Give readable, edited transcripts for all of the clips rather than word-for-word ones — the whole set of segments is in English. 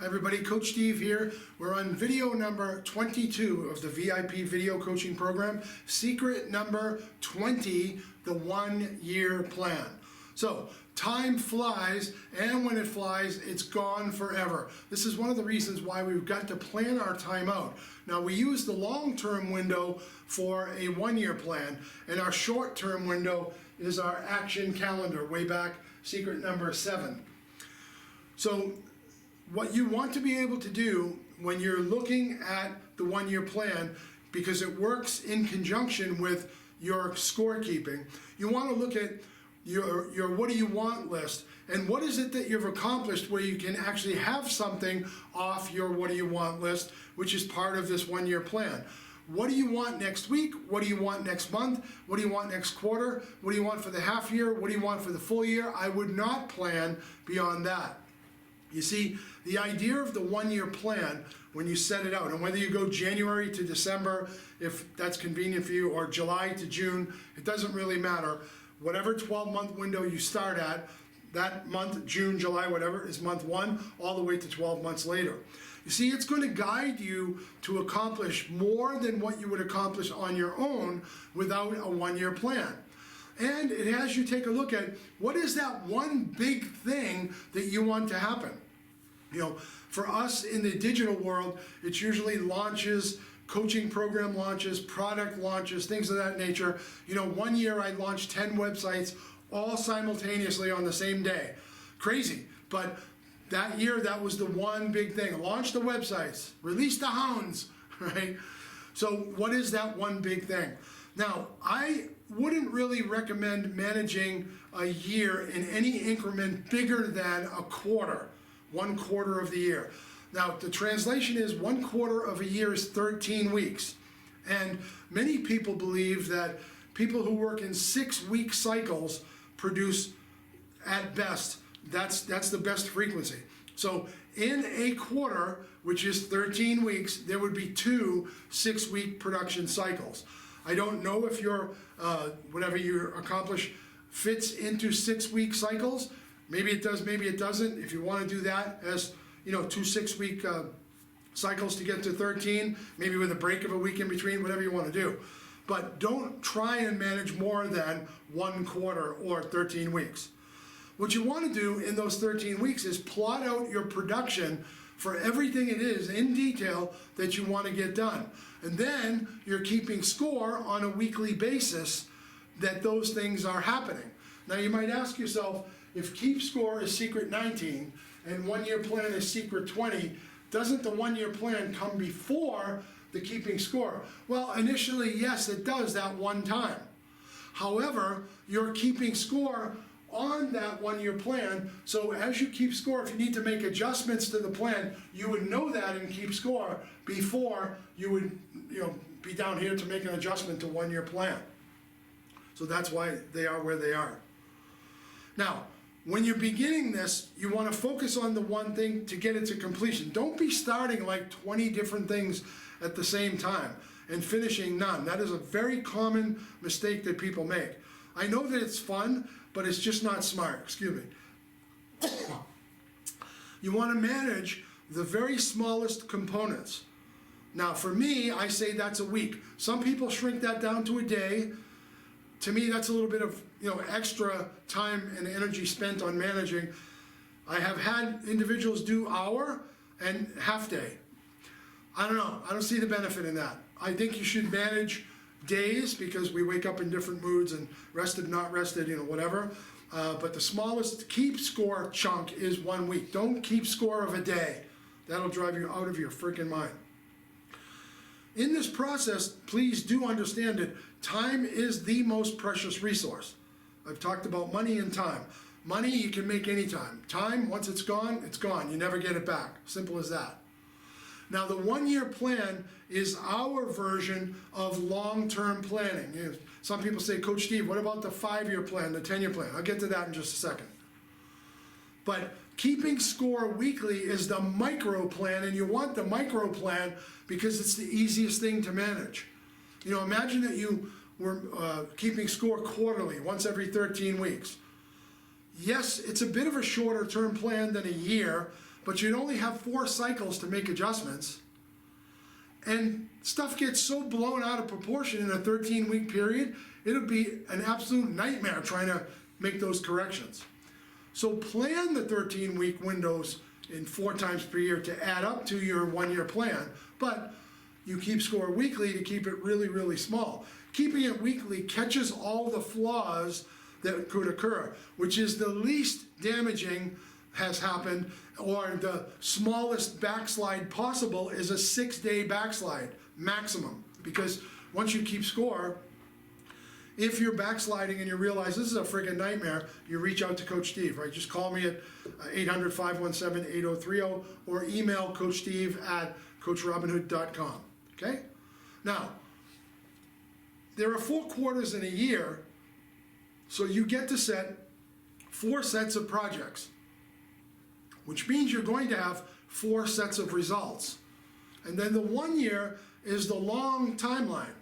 Hi everybody, Coach Steve here. We're on video number 22 of the VIP video coaching program. Secret number 20, the 1 year plan. So, time flies, and when it flies, it's gone forever. This is one of the reasons why we've got to plan our time out. Now, we use the long-term window for a 1 year plan, and our short-term window is our action calendar, way back, secret number 7. So, what you want to be able to do when you're looking at the 1 year plan, because it works in conjunction with your scorekeeping, you want to look at your what do you want list, and what is it that you've accomplished where you can actually have something off your what do you want list, which is part of this 1 year plan. What do you want next week? What do you want next month? What do you want next quarter? What do you want for the half year? What do you want for the full year? I would not plan beyond that. You see, the idea of the 1 year plan, when you set it out, and whether you go January to December, if that's convenient for you, or July to June, it doesn't really matter. Whatever 12-month window you start at, that month, June, July, whatever, is month 1, all the way to 12 months later. You see, it's going to guide you to accomplish more than what you would accomplish on your own without a 1 year plan. And it has you take a look at what is that one big thing that you want to happen. You know, for us in the digital world, it's usually launches, coaching program launches, product launches, things of that nature. You know, 1 year I launched 10 websites all simultaneously on the same day. Crazy, but that year that was the one big thing. Launch the websites, release the hounds, right? So what is that one big thing? Now, I wouldn't really recommend managing a year in any increment bigger than a quarter, 1 quarter of the year. Now, the translation is 1 quarter of a year is 13 weeks. And many people believe that people who work in 6-week cycles produce, at best, that's the best frequency. So in a quarter, which is 13 weeks, there would be 2 6-week production cycles. I don't know if your whatever you accomplish fits into 6-week cycles. Maybe it does, maybe it doesn't. If you want to do that as, you know, 2 6-week cycles to get to 13, maybe with a break of a week in between, whatever you want to do. But don't try and manage more than 1 quarter or 13 weeks. What you want to do in those 13 weeks is plot out your production for everything it is in detail that you want to get done. And then you're keeping score on a weekly basis that those things are happening. Now you might ask yourself, if keep score is secret 19 and 1 year plan is secret 20, doesn't the 1 year plan come before the keeping score? Well, initially, yes, it does that one time. However, you're keeping score on that 1 year plan, so as you keep score, if you need to make adjustments to the plan, you would know that and keep score before you would, you know, be down here to make an adjustment to 1 year plan. So that's why they are where they are. Now, when you're beginning this, you want to focus on the one thing to get it to completion. Don't be starting like 20 different things at the same time and finishing none. That is a very common mistake that people make. I know that it's fun, but it's just not smart, excuse me. You want to manage the very smallest components. Now for me, I say that's a week. Some people shrink that down to a day. To me, that's a little bit of, you know, extra time and energy spent on managing. I have had individuals do hour and half day. I don't know, I don't see the benefit in that. I think you should manage days because we wake up in different moods and rested, not rested, you know, whatever. But the smallest keep score chunk is 1 week. Don't keep score of a day. That'll drive you out of your freaking mind. In this process, please do understand that time is the most precious resource. I've talked about money and time. Money you can make anytime. Time, once it's gone, it's gone. You never get it back. Simple as that. Now, the 1 year plan is our version of long-term planning. You know, some people say, Coach Steve, what about the 5 year plan, the 10 year plan? I'll get to that in just a second. But keeping score weekly is the micro plan, and you want the micro plan because it's the easiest thing to manage. You know, imagine that you were keeping score quarterly, once every 13 weeks. Yes, it's a bit of a shorter term plan than a year, but you'd only have 4 cycles to make adjustments. And stuff gets so blown out of proportion in a 13-week period, it'll be an absolute nightmare trying to make those corrections. So plan the 13-week windows in 4 times per year to add up to your 1-year plan, but you keep score weekly to keep it really, really small. Keeping it weekly catches all the flaws that could occur, which is the least damaging has happened, or the smallest backslide possible is a 6-day backslide maximum. Because once you keep score, if you're backsliding and you realize this is a friggin' nightmare, you reach out to Coach Steve, right? Just call me at 800-517-8030 or email Coach Steve at coachrobinhood.com, okay? Now, there are 4 quarters in a year, so you get to set 4 sets of projects, which means you're going to have 4 sets of results. And then the 1 year is the long timeline,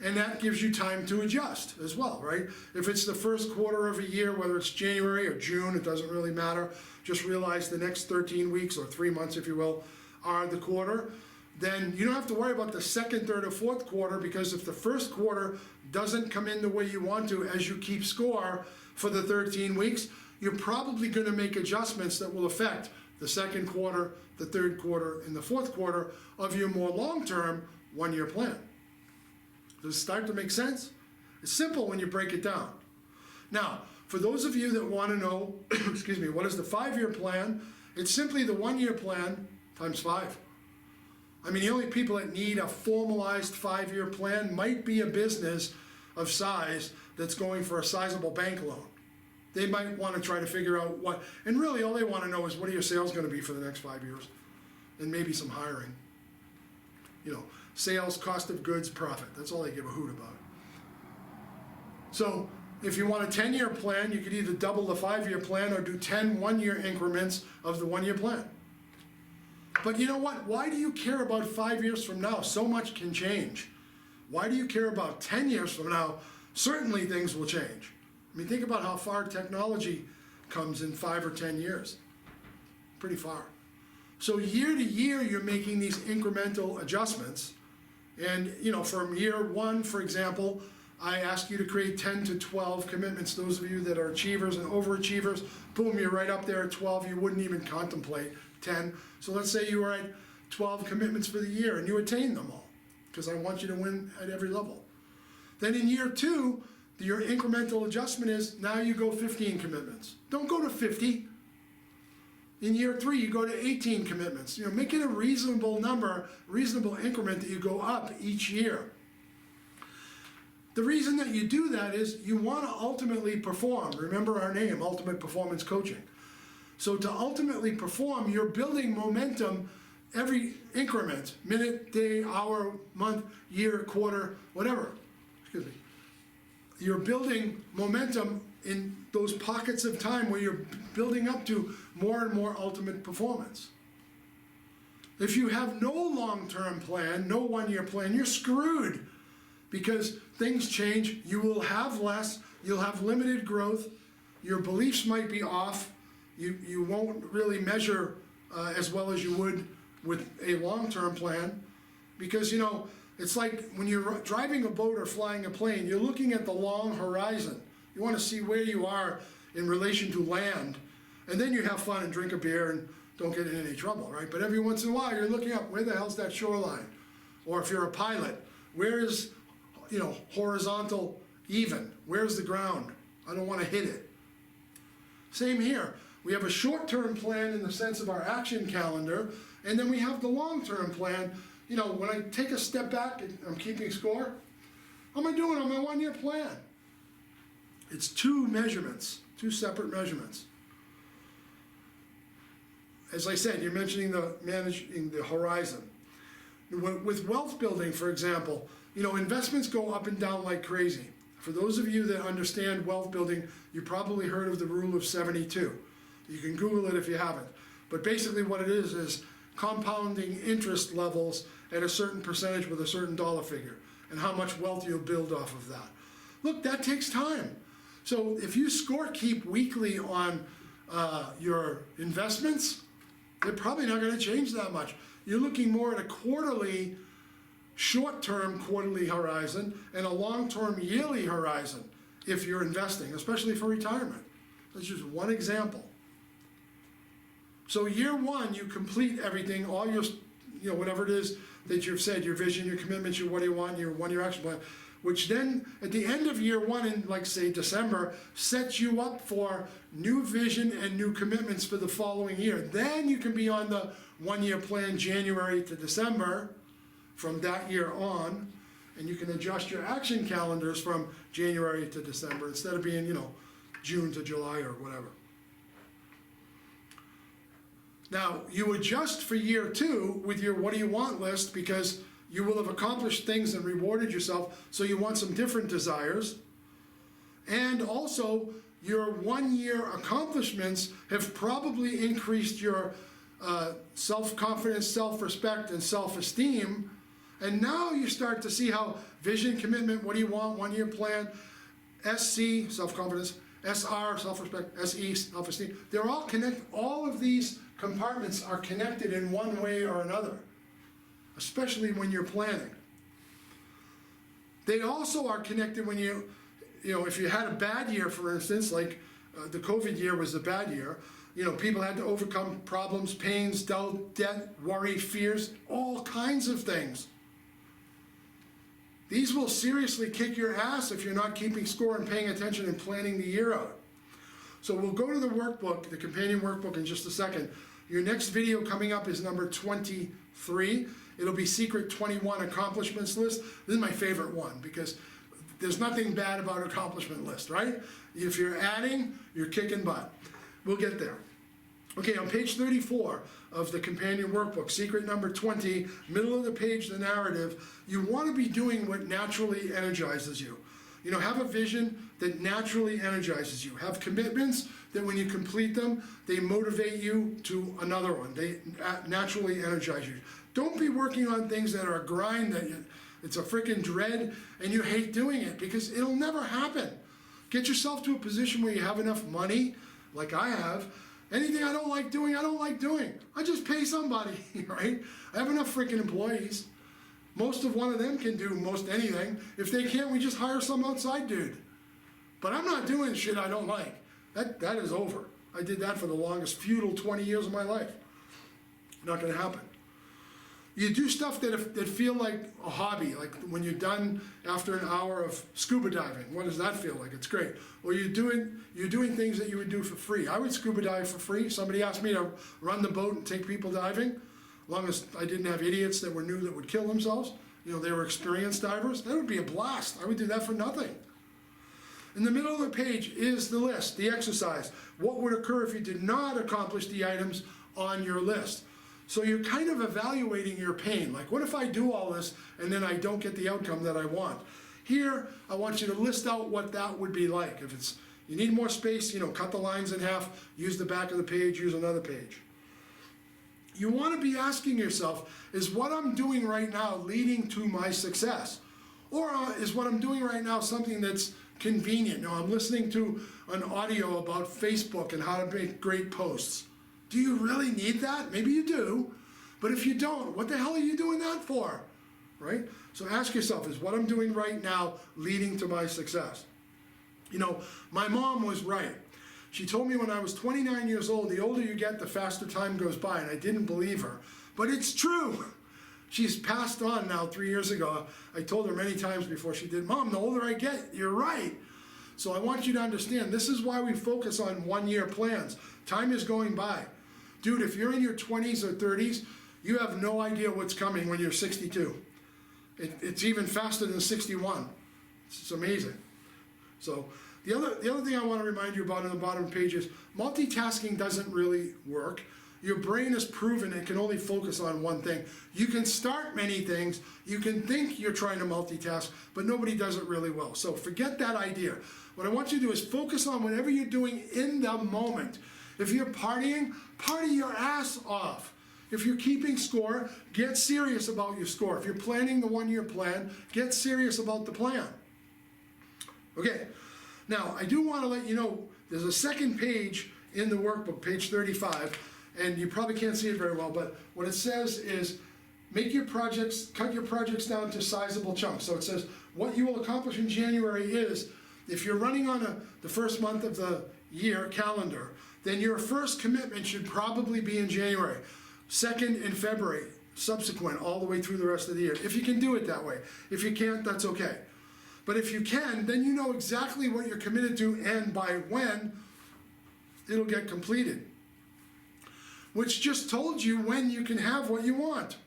and that gives you time to adjust as well, right? If it's the first quarter of a year, whether it's January or June, it doesn't really matter. Just realize the next 13 weeks, or 3 months if you will, are the quarter. Then you don't have to worry about the second, third, or fourth quarter, because if the first quarter doesn't come in the way you want to as you keep score for the 13 weeks, you're probably going to make adjustments that will affect the second quarter, the third quarter, and the fourth quarter of your more long-term 1-year plan. Does it start to make sense? It's simple when you break it down. Now, for those of you that want to know, excuse me, what is the 5-year plan? It's simply the 1-year plan times 5. I mean, the only people that need a formalized 5-year plan might be a business of size that's going for a sizable bank loan. They might want to try to figure out what, and really all they want to know is what are your sales going to be for the next 5 years, and maybe some hiring. You know, sales, cost of goods, profit. That's all they give a hoot about. So if you want a 10-year plan, you could either double the 5-year plan or do 10 1-year increments of the 1-year plan. But you know what? Why do you care about 5 years from now? So much can change. Why do you care about 10 years from now? Certainly things will change. I mean, think about how far technology comes in 5 or 10 years. Pretty far. So year to year, you're making these incremental adjustments. And, you know, from year 1, for example, I ask you to create 10 to 12 commitments. Those of you that are achievers and overachievers, boom, you're right up there at 12. You wouldn't even contemplate 10. So let's say you were at 12 commitments for the year and you attain them all, because I want you to win at every level. Then in year 2, your incremental adjustment is now you go 15 commitments. Don't go to 50. In year 3, you go to 18 commitments. You know, make it a reasonable number, reasonable increment that you go up each year. The reason that you do that is you want to ultimately perform. Remember our name, Ultimate Performance Coaching. So to ultimately perform, you're building momentum every increment, minute, day, hour, month, year, quarter, whatever. Excuse me. You're building momentum in those pockets of time where you're building up to more and more ultimate performance. If you have no long-term plan, no 1-year plan, you're screwed, because things change. You will have less, you'll have limited growth, your beliefs might be off, you won't really measure as well as you would with a long-term plan, because, you know, it's like when you're driving a boat or flying a plane, you're looking at the long horizon. You want to see where you are in relation to land, and then you have fun and drink a beer and don't get in any trouble, right? But every once in a while, you're looking up, where the hell's that shoreline? Or if you're a pilot, where is, you know, horizontal even? Where's the ground? I don't want to hit it. Same here. We have a short-term plan in the sense of our action calendar, and then we have the long-term plan. You know, when I take a step back and I'm keeping score, how am I doing on my 1-year plan? It's 2 measurements, 2 separate measurements. As I said, you're mentioning managing the horizon. With wealth building, for example, you know, investments go up and down like crazy. For those of you that understand wealth building, you probably heard of the rule of 72. You can Google it if you haven't. But basically what it is compounding interest levels at a certain percentage with a certain dollar figure, and how much wealth you'll build off of that. Look, that takes time. So if you score keep weekly on your investments, they're probably not gonna change that much. You're looking more at a quarterly, short-term quarterly horizon and a long-term yearly horizon if you're investing, especially for retirement. That's just one example. So year one, you complete everything, all your, whatever it is that you've said, your vision, your commitments, your what do you want, your 1 year action plan, which then at the end of year one in, like say December, sets you up for new vision and new commitments for the following year. Then you can be on the 1 year plan January to December from that year on, and you can adjust your action calendars from January to December instead of being, June to July or whatever. Now, you adjust for year two with your what do you want list because you will have accomplished things and rewarded yourself, so you want some different desires. And also, your 1 year accomplishments have probably increased your self-confidence, self-respect, and self-esteem. And now you start to see how vision, commitment, what do you want, 1 year plan, SC, self-confidence, SR, self-respect, SE, self-esteem, they're all connected. All of these compartments are connected in one way or another, especially when you're planning. They also are connected when if you had a bad year, for instance, like the COVID year was a bad year, people had to overcome problems, pains, doubt, debt, worry, fears, all kinds of things. These will seriously kick your ass if you're not keeping score and paying attention and planning the year out. So we'll go to the workbook, the companion workbook, in just a second. Your next video coming up is number 23. It'll be Secret 21 Accomplishments List. This is my favorite one because there's nothing bad about an accomplishment list, right? If you're adding, you're kicking butt. We'll get there. Okay, on page 34 of the companion workbook, secret number 20, middle of the page, the narrative, you want to be doing what naturally energizes you. Have a vision that naturally energizes you. Have commitments that when you complete them, they motivate you to another one. They naturally energize you. Don't be working on things that are a grind, it's a freaking dread, and you hate doing it because it'll never happen. Get yourself to a position where you have enough money, like I have. Anything I don't like doing, I don't like doing. I just pay somebody, right? I have enough freaking employees. Most of one of them can do most anything. If they can't, we just hire some outside dude. But I'm not doing shit I don't like. That is over. I did that for the longest feudal 20 years of my life. Not gonna happen. You do stuff that feel like a hobby, like when you're done after an hour of scuba diving. What does that feel like? It's great. Or you're doing things that you would do for free. I would scuba dive for free. Somebody asked me to run the boat and take people diving, as long as I didn't have idiots that would kill themselves. They were experienced divers. That would be a blast. I would do that for nothing. In the middle of the page is the list, the exercise. What would occur if you did not accomplish the items on your list? So you're kind of evaluating your pain. Like, what if I do all this and then I don't get the outcome that I want? Here, I want you to list out what that would be like. If you need more space, cut the lines in half, use the back of the page, use another page. You want to be asking yourself, is what I'm doing right now leading to my success? Or is what I'm doing right now something that's convenient? I'm listening to an audio about Facebook and how to make great posts. Do you really need that? Maybe you do, but if you don't, what the hell are you doing that for, right? So ask yourself, is what I'm doing right now leading to my success? My mom was right. She told me when I was 29 years old, the older you get, the faster time goes by, and I didn't believe her, but it's true. She's passed on now 3 years ago. I told her many times before she did, Mom, the older I get, you're right. So I want you to understand, this is why we focus on 1 year plans. Time is going by. Dude, if you're in your 20s or 30s, you have no idea what's coming when you're 62. It's even faster than 61. It's amazing. So the other thing I want to remind you about on the bottom of the page is multitasking doesn't really work. Your brain has proven it can only focus on one thing. You can start many things, you can think you're trying to multitask, but nobody does it really well. So forget that idea. What I want you to do is focus on whatever you're doing in the moment. If you're partying, party your ass off. If you're keeping score, get serious about your score. If you're planning the 1 year plan, get serious about the plan. Okay, now I do want to let you know there's a second page in the workbook, page 35, and you probably can't see it very well, but what it says is, cut your projects down to sizable chunks. So it says, what you will accomplish in January is, if you're running on the first month of the year calendar, then your first commitment should probably be in January, second in February, subsequent, all the way through the rest of the year. If you can do it that way. If you can't, that's okay. But if you can, then you know exactly what you're committed to and by when it'll get completed. Which just told you when you can have what you want.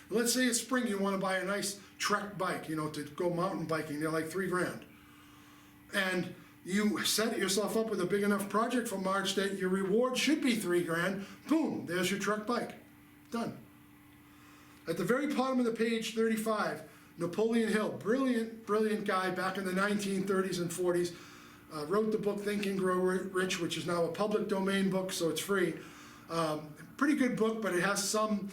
Let's say it's spring, you want to buy a nice Trek bike, to go mountain biking. They're like $3,000. And you set yourself up with a big enough project for March that your reward should be $3,000. Boom, there's your Trek bike. Done. At the very bottom of the page, 35, Napoleon Hill, brilliant guy back in the 1930s and 40s, wrote the book Think and Grow Rich, which is now a public domain book, so it's free. Pretty good book, but it has some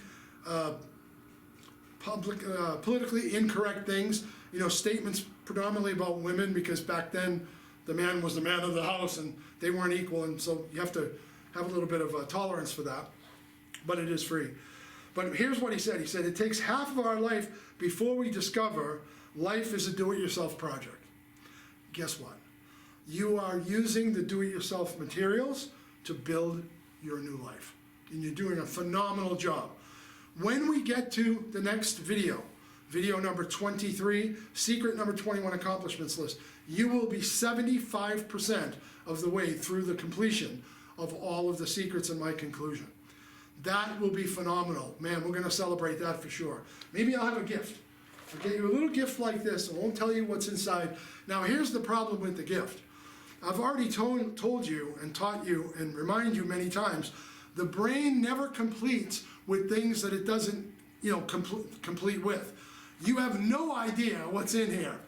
politically incorrect things, statements predominantly about women, because back then the man was the man of the house and they weren't equal, and so you have to have a little bit of tolerance for that, but it is free. But here's what he said. He said, it takes half of our life before we discover life is a do-it-yourself project. Guess what? You are using the do-it-yourself materials to build your new life, and you're doing a phenomenal job. When we get to the next video number 23, secret number 21 accomplishments list, you will be 75% of the way through the completion of all of the secrets in my conclusion. That will be phenomenal. Man, we're gonna celebrate that for sure. Maybe I'll have a gift. I'll get you a little gift like this. I won't tell you what's inside. Now here's the problem with the gift. I've already told you and taught you and remind you many times, the brain never completes with things that it doesn't, complete with. You have no idea what's in here.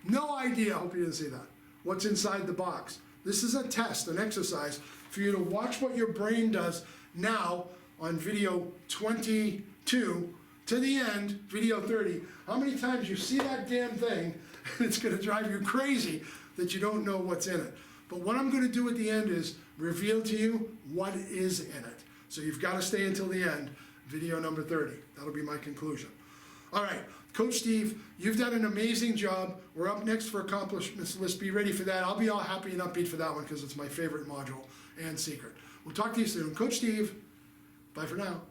No idea, I hope you didn't see that, what's inside the box. This is a test, an exercise for you to watch what your brain does now on video 22 to the end, video 30. How many times you see that damn thing, and it's gonna drive you crazy that you don't know what's in it. But what I'm gonna do at the end is reveal to you what is in it. So you've gotta stay until the end, video number 30. That'll be my conclusion. All right, Coach Steve, you've done an amazing job. We're up next for accomplishments list. Be ready for that. I'll be all happy and upbeat for that one because it's my favorite module and secret. We'll talk to you soon. Coach Steve, bye for now.